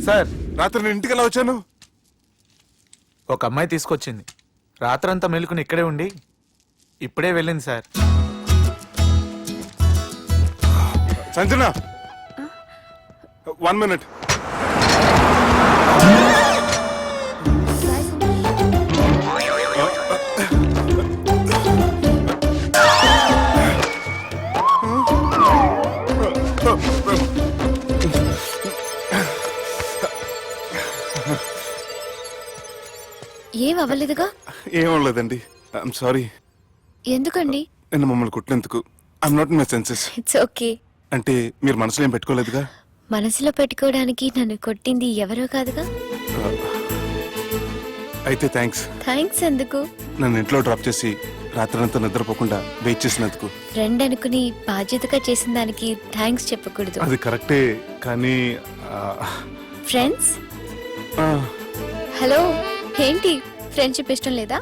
Sir, రాత్రి నేను ఇంటికి ఎలా వచ్చాను? ఒక అమ్మాయి తీసుకొచ్చింది. రాత్రంతా మేలుకుని ఇక్కడే ఉండి ఇప్పుడే వెళ్ళింది సార్. సంజన, 1 minute. ఏం అవ్వలేదుగా? ఏం అవ్వలేదండి. I'm sorry. ఎందుకండి? నేను మమ్మల్ని కుట్టినందుకు I'm not in my senses. It's okay. అంటే మీరు మనసులో ఏం పెట్టుకోలేదుగా? మనసులో పెట్టుకోవడానికి నన్ను కొట్టింది ఎవరో కాదుగా. అయితే థ్యాంక్స్. థ్యాంక్స్ ఎందుకు? నన్ను ఇంట్లో డ్రాప్ చేసి రాత్రంతా నిద్రపోకుండా వెయిట్ చేసినందుకు. ఫ్రెండ్ అనుకుని బాధ్యతగా చేసిన దానికి థ్యాంక్స్ చెప్పకూడదు. అది కరెక్టే, కానీ ఫ్రెండ్స్? హలో, ఏంటి ఫ్రెండ్షిప్ ఇష్టం లేదా?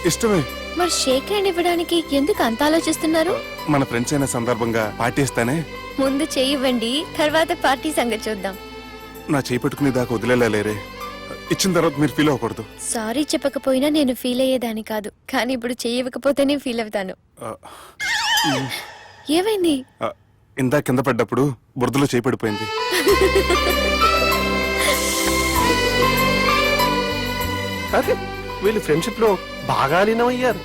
ఇష్టమే. మరి షేక్ హ్యాండ్ ఇవ్వడానికి ఎందుకు అంత ఆలోచిస్తున్నారు? మన ఫ్రెండ్స్ అయిన సందర్భంగా పార్టీ ఇస్తానే. ముందు చేయి ఇవ్వండి, తర్వాత పార్టీ సంగతి చూద్దాం. నా చేయి పెట్టుకునే దాకా వదిలేలా లేరే. ఇచ్చిన తర్వాత మీరు ఫీల్ అవ్వకూడదు. సారీ చెప్పకపోయినా నేను ఫీల్ అయ్యేదాన్ని కాదు, కానీ ఇప్పుడు చెయ్యి ఇవ్వకపోతేనే ఫీల్ అవుతాను. ఏమైంది? ఇందా కింద పడ్డప్పుడు బురదలో చేయి పడిపోయింది. అరే, వీళ్ళు ఫ్రెండ్షిప్ లో బాగా లీనమయ్యారు.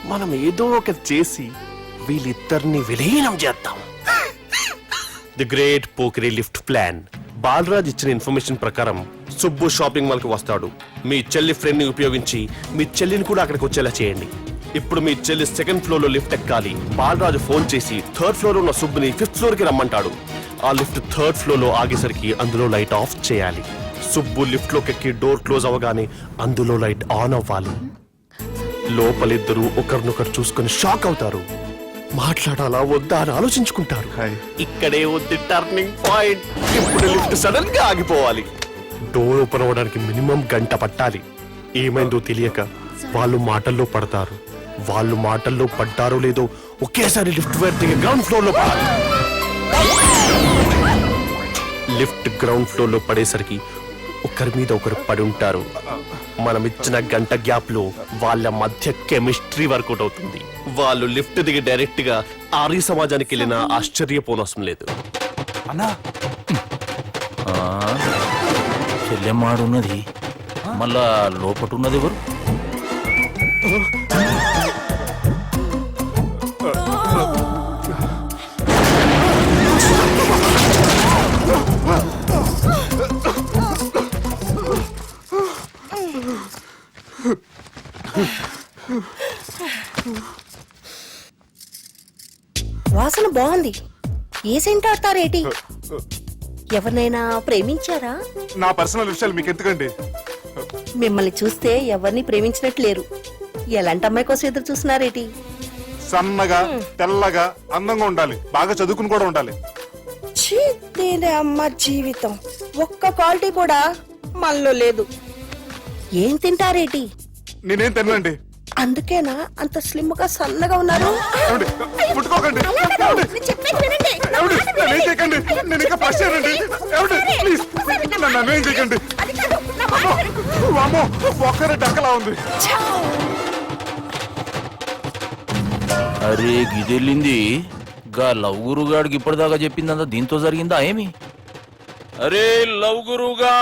మనం ఏదో ఒకటి చేసి వీళ్ళిద్దరిని విలీనం చేద్దాం. ది గ్రేట్ పోకరీ లిఫ్ట్ ప్లాన్. బాలరాజ్ ఇచ్చిన ఇన్ఫర్మేషన్ ప్రకారం సుబ్బు షాపింగ్ మాల్ కి వస్తాడు. మీ చెల్లి ఫ్రెండ్ ని ఉపయోగించి మీ చెల్లిని కూడా అక్కడికి వచ్చేలా చేయండి. ఇప్పుడు మీ చెల్లి 2nd ఫ్లోర్ లో లిఫ్ట్ ఎక్కాలి. బాలరాజు ఫోన్ చేసి 3rd ఫ్లోర్ ఉన్న సుబ్బుని 5th ఫ్లోర్ కి రమ్మంటాడు. ఆ లిఫ్ట్ 3rd ఫ్లోర్ లో ఆగేసరికి అందులో లైట్ ఆఫ్ చేయాలి. సుబ్బు లిఫ్ట్ లోకి ఎక్కి డోర్ క్లోజ్ అవ్వగానే అందులో లైట్ ఆన్ అవ్వాలి. లోపలిద్దరూ ఒకరినొకరు చూసుకుని షాక్ అవుతారు. మాట్లాడాలా వద్దా అని ఆలోచించుకుంటారు. ఇక్కడే ఉంది టర్నింగ్ పాయింట్. ఇప్పుడు లిఫ్ట్ సడన్ గా ఆగిపోవాలి. డోర్ ఓపెన్ అవ్వడానికి మినిమం గంట పట్టాలి. ఏమైందో తెలియక వాళ్ళు మాటల్లో పడతారు. వాళ్ళు మాటల్లో పడ్డారో లేదో ఒకేసారి లిఫ్ట్ దిగి గ్రౌండ్ ఫ్లోర్ లో పడాలి. లిఫ్ట్ గ్రౌండ్ ఫ్లోర్ లో పడేసరికి ఒకరి మీద ఒకరు పడి ఉంటారు. మనం ఇచ్చిన గంట గ్యాప్ లో వాళ్ళ మధ్య కెమిస్ట్రీ వర్కౌట్ అవుతుంది. వాళ్ళు లిఫ్ట్ దిగి డైరెక్ట్ గా ఆర్య సమాజానికి వెళ్ళిన ఆశ్చర్యపోనవసరం లేదు. అన్నా, చెల్లెమ్మాడున్నది, మళ్ళా లోపటున్నది ఎవరు? వాసన బాగుంది. ఏ సెంట్ ఆడతారేటి? ఎవరినైనా ప్రేమించారా? నా పర్సనల్ విషయాలు మీకు ఎందుకండి? మిమ్మల్ని చూస్తే ఎవరిని ప్రేమించినట్లేరు. ఎలాంటి అమ్మాయి కోసం ఎదురు చూస్తున్నారేటి? సన్నగా, తెల్లగా, అందంగా ఉండాలి. బాగా చదువుకుని కూడా ఉండాలి. అమ్మ జీవితం ఒక్క క్వాలిటీ కూడా మనలో లేదు. ఏం తింటారేటి? నేనేం తినండి. అందుకేనా అంత స్లిమ్ గా సన్నగా ఉన్నారు? ముట్టుకోకండి. నేను ఇంకా ఫస్ట్ చేయనండి. ప్లీజ్ నన్ను ఏం చేయకండి. ఒక్కరే డక్కలా ఉంది. అరే గిదెళ్ళింది. గా లవ్ గురుగాడికి ఇప్పటిదాకా చెప్పిందంతా దీంతో జరిగిందా ఏమి? అరే లవ్ గురుగా,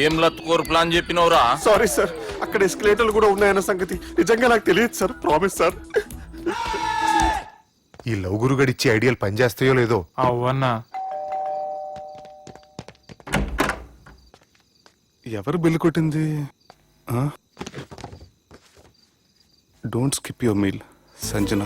ఏం లత్కోరు ప్లాన్ చెప్పినవురా? సారీ సార్, అక్కడ ఎస్కలేటర్లు కూడా ఉన్నాయన్న సంగతి నిజంగా నాకు తెలియదు సార్. Promise sir. ఈ లవ్ గురుగడిచ్చే ఐడియాలు పనిచేస్తాయో లేదో. అవ్వన్నా, ఎవరు బిల్లు కొట్టింది? Don't skip your meal, Sanjana.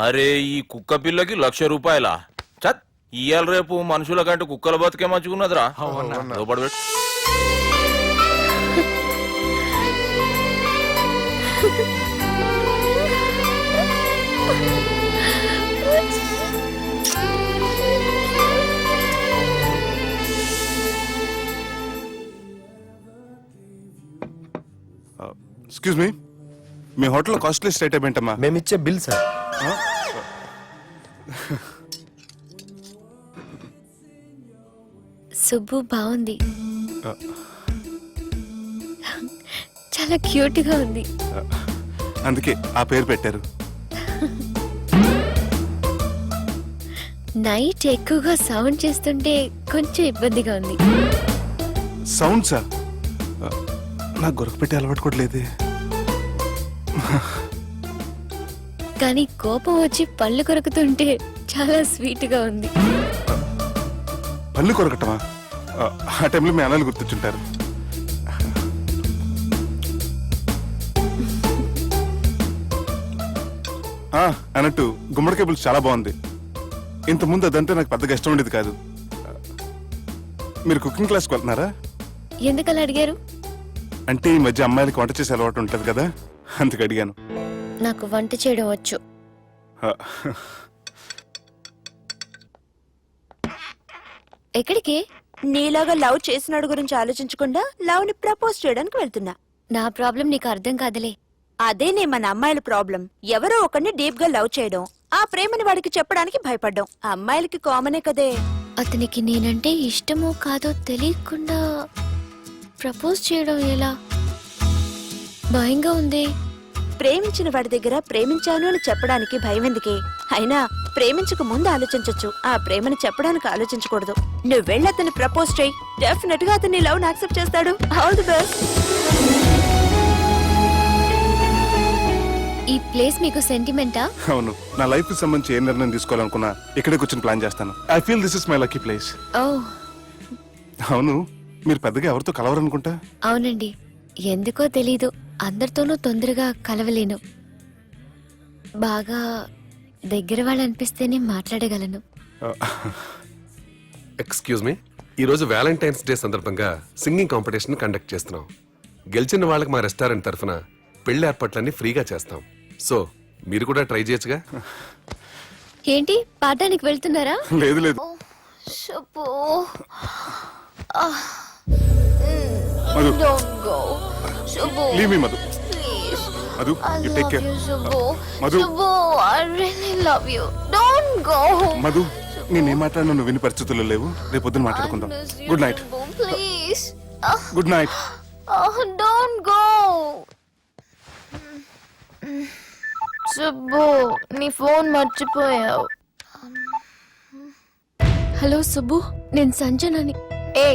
అరే ఈ కుక్క పిల్లకి 1,00,000 రూపాయలా? చత్, ఇయ్యాల రేపు మనుషుల కంటే కుక్కల బతికే మంచుకున్నదిరా. లోపడబెట్టు. ఎక్స్క్యూజ్ మీ, మీ హోటల్లో కాస్ట్లీ స్టేట్ ఏంటమ్మా? మేమిచ్చే బిల్ సార్. సుబ్బు బాగుంది, చాలా క్యూట్ గా ఉంది. అందుకే ఆ పేరు పెట్టారు. నైట్ ఎక్కువగా సౌండ్ చేస్తుంటే కొంచెం ఇబ్బందిగా ఉంది. సౌండ్సా? నాకు గొరక పెట్టే అలవాటు కూడా లేదే. కానీ కోపం వచ్చి పళ్ళు కొరుకుతుంటే చాలా స్వీట్ గా ఉంది. పళ్ళు కొరకటమా? ఆ టైంలో మీ అన్నలు గుర్తొచ్చుంటారు. అన్నట్టు గుమ్మడికాయ పులుసు చాలా బాగుంది. ఇంతకుముందు అదంటే నాకు పెద్దగా ఇష్టం ఉండేది కాదు. మీరు కుకింగ్ క్లాస్కి వెళ్తున్నారా? ఎందుకలా అడిగారు? అంటే ఈ మధ్య అమ్మాయిలకి వంట చేసే అలవాటు ఉంటుంది కదా, అందుకు అడిగాను. నాకు వంట చేయడం వచ్చు. ఆ, ఎక్కడికి? నీలాగా లవ్ చేసినాడు గురించి ఆలోచించకుండా లవ్ ని ప్రపోజ్ చేయడానికి వెళ్తున్నా. నా ప్రాబ్లం నీకు అర్థం కాదులే. అదేనే మన అమ్మాయిల ప్రాబ్లం. ఎవరో ఒకరిని డీప్ గా లవ్ చేయడం, ఆ ప్రేమని వాడికి చెప్పడానికి భయపడ్డం అమ్మాయిలకి కామనే కదే. అతనికి నేనంటే ఇష్టమో కాదో తెలియకుండా ప్రపోజ్ చేయడం ఎలా? భయంగా ఉంది. ప్రేమించిన వాడి దగ్గర ప్రేమించాను అని చెప్పడానికి భయం ఎందుకే? అయినా ప్రేమించక ముందు ఆలోచించొచ్చు, ఆ ప్రేమని చెప్పడానికి ఆలోచించకూడదు. నువ్వు వెళ్ళి అతన్ని ప్రపోజ్ చేయి, డెఫినెట్ గా అతన్ని లవ్ యాక్సెప్ట్ చేస్తాడు. All the best. ఈ ప్లేస్ మీకు సెంటిమెంటా? అవును, నా లైఫ్ కి సంబంధించి ఏ నిర్ణయం తీసుకోవాలనుకున్నా ఇక్కడే కూర్చొని ప్లాన్ చేస్తాను. I feel this is my lucky place. ఓ అవును, మీరు పెద్దగా ఎవరితో కలవరనుకుంటా? అవునండి, ఎందుకో తెలీదు, అందరితోనూ తొందరగా కలవలేను. బాగా దగ్గర వాళ్ళు అనిపిస్తేనే మాట్లాడగలను. ఎక్స్క్యూజ్ మీ, ఈరోజు వ్యాలంటైన్స్ డే సందర్భంగా సింగింగ్ కాంపిటీషన్ కండక్ట్ చేస్తున్నాం. గెలిచిన వాళ్ళకి మా రెస్టారెంట్ తరఫున పెళ్లి ఏర్పాట్లన్నీ ఫ్రీగా చేస్తాం. సో మీరు కూడా ట్రై చేయొచ్చుగా. ఏంటి పాడడానికి వెళ్తున్నారా? లేదు లేదు Madhu, leave me Madhu. Madhu, you take care. Madhu, Madhu, నేనేం మాట్లాడినా నువ్వు విని పరిస్థితుల్లో లేవు. రేపు పొద్దున మాట్లాడుకుందాం. Good night. Good night. Don't go. Subbu, నీ ఫోన్ మర్చిపోయావు. హలో సుబ్బు, నేను సంజనని. ఏ,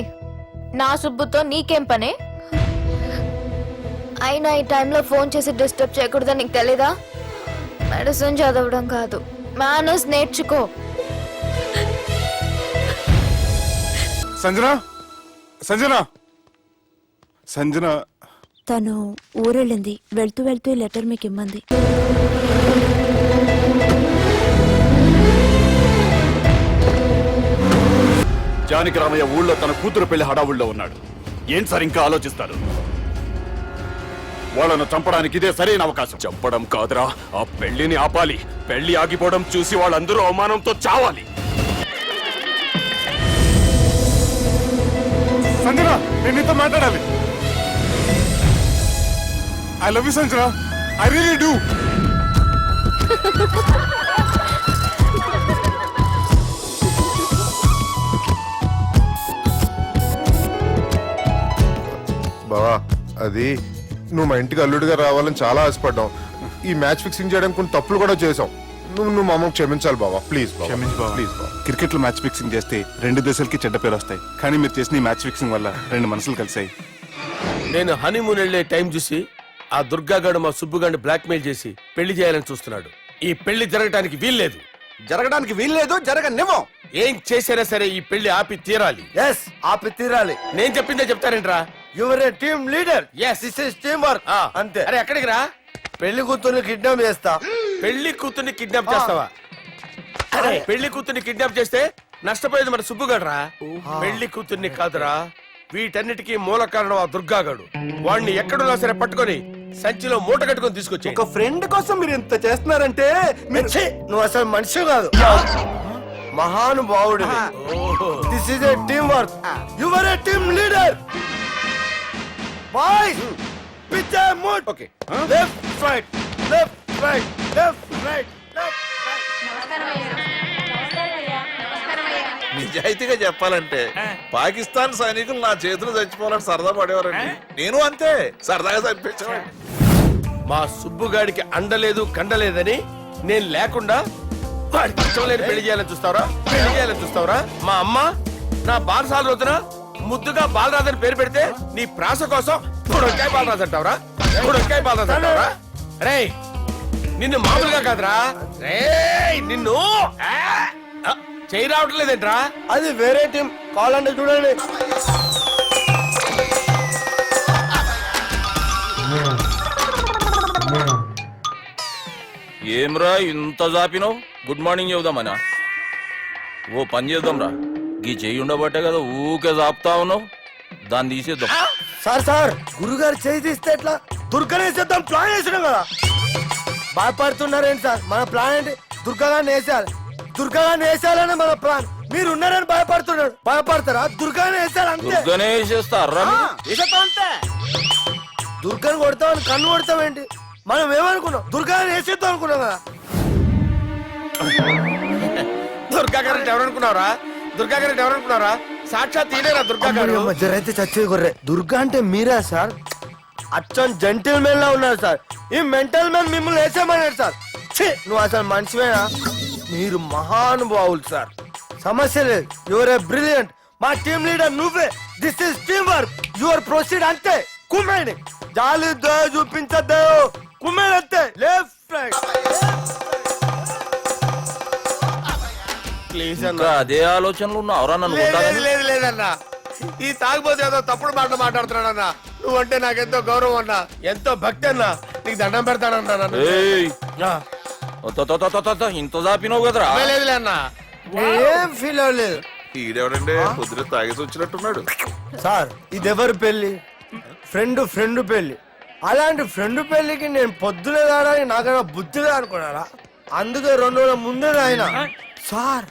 నా సుబ్బుతో నీకేం పనే? అయినా ఈ టైంలో ఫోన్ చేసి డిస్టర్బ్ చేయకూడదని నీకు తెలీదా? మెడిసిన్ చదవడం కాదు, మేనర్స్ నేర్చుకో. సంజన, సంజన, సంజన. తను ఊరెళ్ళింది. వెళ్తూ వెళ్తూ ఈ లెటర్ మీకు ఇమ్మంది. జానకి రామయ్య ఊళ్ళో తన కూతురు పెళ్లి హడావుల్లో ఉన్నాడు. ఏం సార్ ఇంకా ఆలోచిస్తారు? వాళ్ళను చంపడానికి ఇదే సరైన అవకాశం. చంపడం కాదురా, ఆ పెళ్లిని ఆపాలి. పెళ్లి ఆగిపోవడం చూసి వాళ్ళందరూ అవమానంతో చావాలి. సంజన, నేను నీతో మాట్లాడాలి. I love you Sanjana, I really do. బావా, అది నువ్వు మా ఇంటికి అల్లుడిగా రావాలని చాలా ఆశపడ్డాం. ఈ మ్యాచ్ ఫిక్సింగ్ చేయడానికి కొన్ని తప్పులు కూడా చేసాం. నువ్వు మా అమ్మకు క్షమించాలి బావా, ప్లీజ్. క్షమించు బావ, ప్లీజ్ బావ. క్రికెట్ లో మ్యాచ్ ఫిక్సింగ్ చేస్తే 2 దేశాలకి చెడ్డ పేరు వస్తాయి. కానీ మీరు చేసిన ఈ మ్యాచ్ ఫిక్సింగ్ వల్ల 2 మనసులు కలిసాయి. నేను హనీమూన్ వెళ్లే టైం చూసి ఆ దుర్గాగాడు మా సుబ్బుగాడిని బ్లాక్మెయిల్ చేసి పెళ్లి చేయాలని చూస్తున్నాడు. ఈ పెళ్లి జరగడానికి వీల్లేదు. జరగడానికి వీల్లేదు, జరగనివ్వం. ఏం చేసినా సరే ఈ పెళ్లి ఆపి తీరాలి. ఎస్, ఆపి తీరాలి. నేను చెప్పిందే చెప్తారేంట్రా? Your a team leader. Yes. This is team work. అంతే. అరే ఎక్కడికి రా? పెళ్లి కూతుర్ని కిడ్నాప్ చేస్తా. పెళ్లి కూతుర్ని కిడ్నాప్ చేస్తావా? అరే పెళ్లి కూతుర్ని కిడ్నాప్ చేస్తే నష్టపోయేది మన సుబ్బుగాడురా. పెళ్లి కూతుర్ని కాదురా, వీటన్నిటికీ మూల కారణం ఆ దుర్గాగాడు. వాణ్ణి ఎక్కడున్నా సరే పట్టుకొని సంచిలో మూట కట్టుకొని తీసుకొచ్చి. ఒక ఫ్రెండ్ కోసం మీరు ఇంత చేస్తున్నారంటే నువ్వు అసలు మనిషి కాదు, మహానుభావుడు. This is a team work. Your a team leader. Boys, పిచ్చే mood okay left right left right left right నిజాయితీగా చెప్పాలంటే పాకిస్తాన్ సైనికులు నా చేతులు చచ్చిపోవాలని సరదా పడేవారండి. నేను అంతే సరదాగా చనిపించేవాడిని. మా సుబ్బుగాడికి అండలేదు కండలేదని నేను లేకుండా వాడికి ఇష్టం లేని పెళ్లి చేయాలని చూస్తావరా? పెళ్లి చేయాలని చూస్తావరా? మా అమ్మ నా బాలసాల రోజున ముద్దుగా బాలరాజు అని పేరు పెడితే నీ ప్రాస కోసం పుడొక్కాయ బాలరాజు అంటావరా? పుడొక్కాయ బాలరాజు అంటావరా? రే నిన్ను మామూలుగా కాదురా, రే నిన్ను చేయి రావట్లేదేంట్రా? అది వేరే టీం కావాలంటే చూడండి. ఏమ్రా ఇంత జాపినావు? Good morning చెబుదామనా? ఓ పని చేద్దాంరా, గీ చెయ్యి ఉండబట్టే కదా ఊకే జాపుతా ఉన్నావు, దాన్ని తీసేద్దాం. సార్ గురుగారు చేయి తీస్తే ఎట్లా? దుర్గనేసేద్దాం ప్లాన్ వేసినాం కదా. భయపడుతున్నారేంటి సార్? మన ప్లాన్ ఏంటి? దుర్గాన్ని వేసేయాలి, దుర్గాన్ని వేసేయాలని మన ప్లాన్. మీరు ఉన్నారని భయపడుతున్నాడు. భయపడతారా? దుర్గాన్ని వేసేయాలి అంతే. దుర్గనే వేసేస్తారా? అంతే. దుర్గాని కొడతామని కన్ను కొడతామేంటి? మనం ఏమనుకున్నాం? దుర్గాన్ని వేసేద్దాం అనుకున్నాం కదా. దుర్గా గారు ఎవరనుకున్నారా? దుర్గా గారు ఎవరనుకున్నారా? సాక్షాత్ తీరేరా దుర్గా గారు. అయితే చచ్చేది గొర్రె. దుర్గా అంటే మీరా సార్? అచ్చం జెంటిల్ మెన్ లా ఉన్నారు సార్. ఈ మెంటల్ మెన్ మిమ్మల్ని వేసేమన్నాడు సార్. నువ్వు అసలు మనిషివేనా? మీరు మహానుభావులు సార్. సమస్య లేదు. Your a brilliant. మా టీమ్ లీడర్ నువ్వే. This is team work. Your proceed అంతే. కుమ్మేడి జాలి చూపించద్దు. కుమ్మేడి అంతే. Left right. ప్లీజ్ ఇంకా అదే ఆలోచనలు ఉన్నావురా? నన్ను కొట్టాలని? లేదన్నా, ఈ తాగిపోతే ఏదో తప్పుడు మాట మాట్లాడుతున్నాడన్నా. నువ్వంటే నాకెంతో గౌరవం అన్నా, ఎంతో భక్తి అన్నా. నీకు దండం పెడతానన్నా. ఏయ్, ఇంత జాపినావు కదరా? లేదులే అన్నా, ఏం ఫీల్ అవ్వలేదు. ఈడెవడండి పొద్దున తాగేసి వచ్చినట్టున్నాడు. సార్ ఇది ఎవరు పెళ్లి? ఫ్రెండ్ పెళ్లి. అలాంటి ఫ్రెండ్ పెళ్లికి నేను పొద్దునే రావడానికి నాకన్నా బుద్ధిగా అనుకున్నారా? అందుకే 2 రోజుల ముందే ఆయన. సార్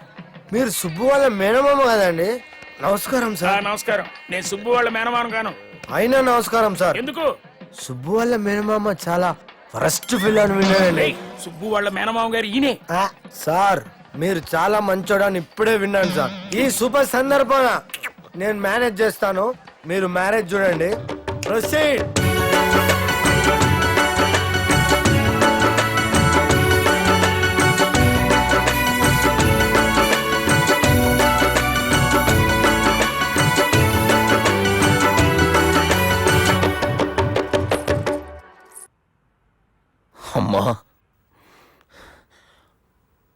మీరు సుబ్బు వాళ్ళ మేనమామ కదండి? నమస్కారం సార్. నమస్కారం. నేను సుబ్బు వాళ్ళ మేనమామ గాను. అయినా నమస్కారం సార్. ఎందుకు? సుబ్బు వాళ్ళ మేనమామ చాలా ఫస్ట్ ఫిల్ అని విన్నానండి. సుబ్బు వాళ్ళ మేనమామ గారు ఈయనే. సార్ మీరు చాలా మంచోడని ఇప్పుడే విన్నాను సార్. ఈ శుభ సందర్భాన నేను మేనేజ్ చేస్తాను, మీరు మ్యారేజ్ చూడండి. ప్రొసీడ్. అమ్మా,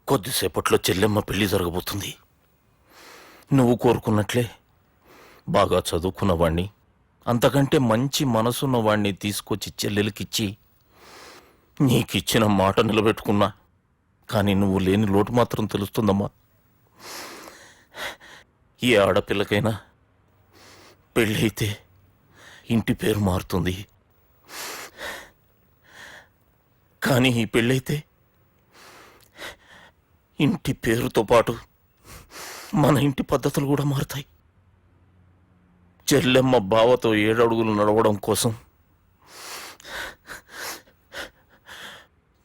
కొద్దిసేపట్లో చెల్లెమ్మ పెళ్లి జరగబోతుంది. నువ్వు కోరుకున్నట్లే బాగా చదువుకున్నవాణ్ణి, అంతకంటే మంచి మనసున్నవాణ్ణి తీసుకొచ్చి చెల్లెలకిచ్చి నీకిచ్చిన మాట నిలబెట్టుకున్నా. కానీ నువ్వు లేని లోటు మాత్రం తెలుస్తుందమ్మా. ఏ ఆడపిల్లకైనా పెళ్ళైతే ఇంటి పేరు మారుతుంది. కానీ ఈ పెళ్ళైతే ఇంటి పేరుతో పాటు మన ఇంటి పద్ధతులు కూడా మారుతాయి. చెల్లెమ్మ బావతో 7 అడుగులు నడవడం కోసం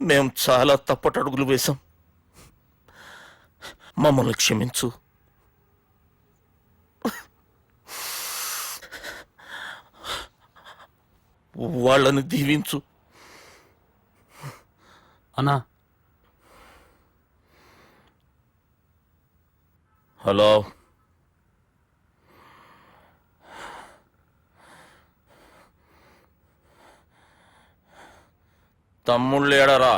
మేం చాలా తప్పటడుగులు వేశాం. మమ్మల్ని క్షమించు. వాళ్ళని దీవించు. అన్నా, హలో, తమ్ముళ్ళు ఏడరా?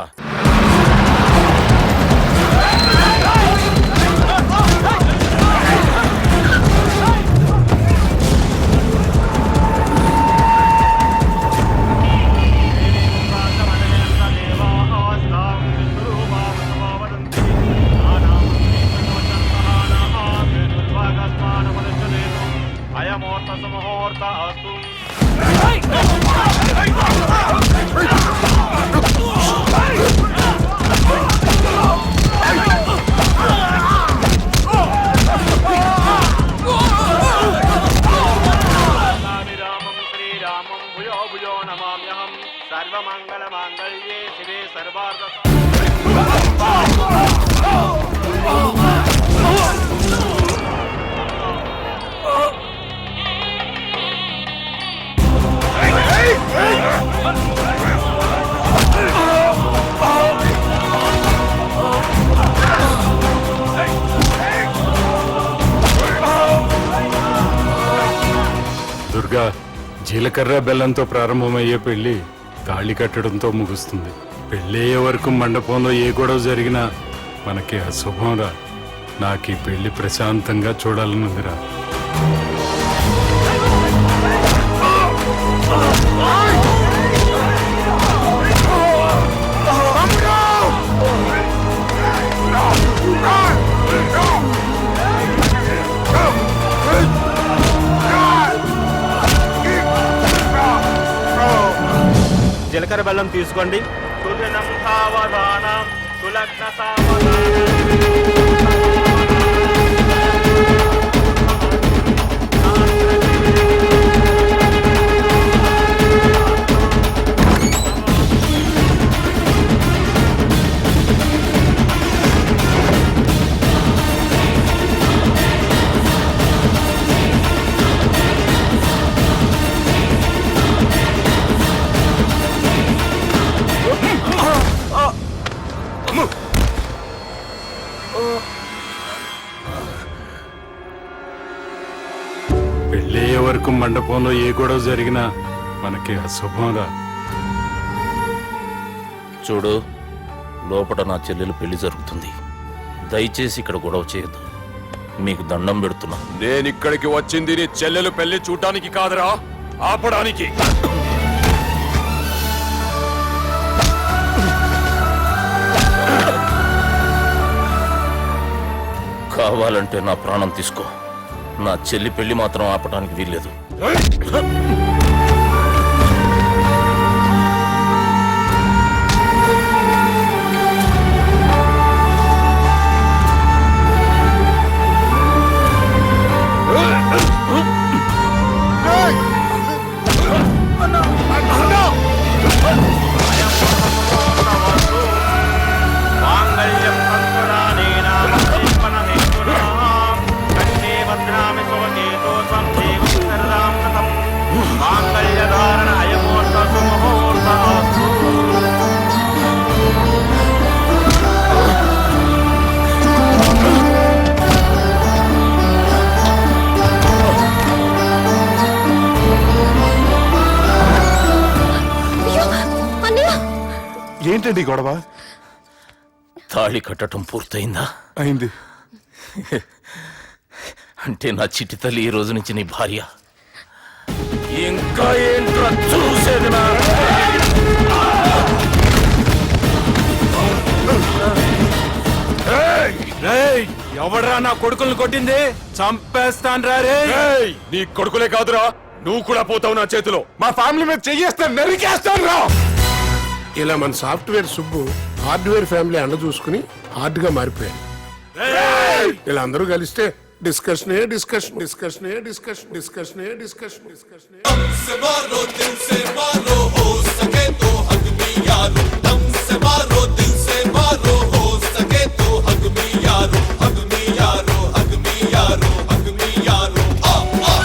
శ్రీరామం భూయో భూయో నమామ్యః. సర్వమంగళ మాంగళ్యే శివే సర్వార్థ దుర్గా జీలకర్ర బెల్లంతో ప్రారంభమయ్యే పెళ్లి తాళి కట్టడంతో ముగుస్తుంది. పెళ్ళయ్యే వరకు మండపంలో ఏ గొడవ జరిగినా మనకి అశుభం రా. నాకు ఈ పెళ్లి ప్రశాంతంగా చూడాలనుందిరా. జీలకర్ర బెల్లం తీసుకోండి. సుదినం సావధానం సులగ్న సావధానం. పెళ్ళయ్యే వరకు మండపంలో ఏ గొడవ జరిగినా మనకి అశుభం రా. చూడు, లోపల నా చెల్లెలు పెళ్లి జరుగుతుంది. దయచేసి ఇక్కడ గొడవ చేయొద్దు. మీకు దండం పెడుతున్నా. నేనిక్కడికి వచ్చింది నీ చెల్లెలు పెళ్లి చూడటానికి కాదురా, ఆపడానికి. కావాలంటే నా ప్రాణం తీసుకో. నా చెల్లి పెళ్లి మాత్రం ఆపడానికి వీల్లేదు. ఏంటండి గొడవ? తాళి కట్టడం పూర్తయిందా? అయింది. అంటే నా చిట్టి తల్లి ఈ రోజు నుంచి నీ భార్య. ఇంకా ఏంట్రా చూసేది? ఎవడరా నా కొడుకులను కొట్టింది? చంపేస్తాను రా రే. నీ కొడుకులే కాదురా, నువ్వు కూడా పోతావు నా చేతిలో. మా ఫ్యామిలీ మీద చెయ్యేస్తాను, నరికేస్తాను రా. ఇలా మన సాఫ్ట్వేర్ సుబ్బు హార్డ్వేర్ ఫ్యామిలీ అండ చూసుకుని హార్డ్ గా మారిపోయాడు. ఇలా అందరూ కలిస్తే డిస్కషనే డిస్కషన్ డిస్కషనే డిస్కషన్ డిస్కషనే డిస్కషన్ డిస్కషన్.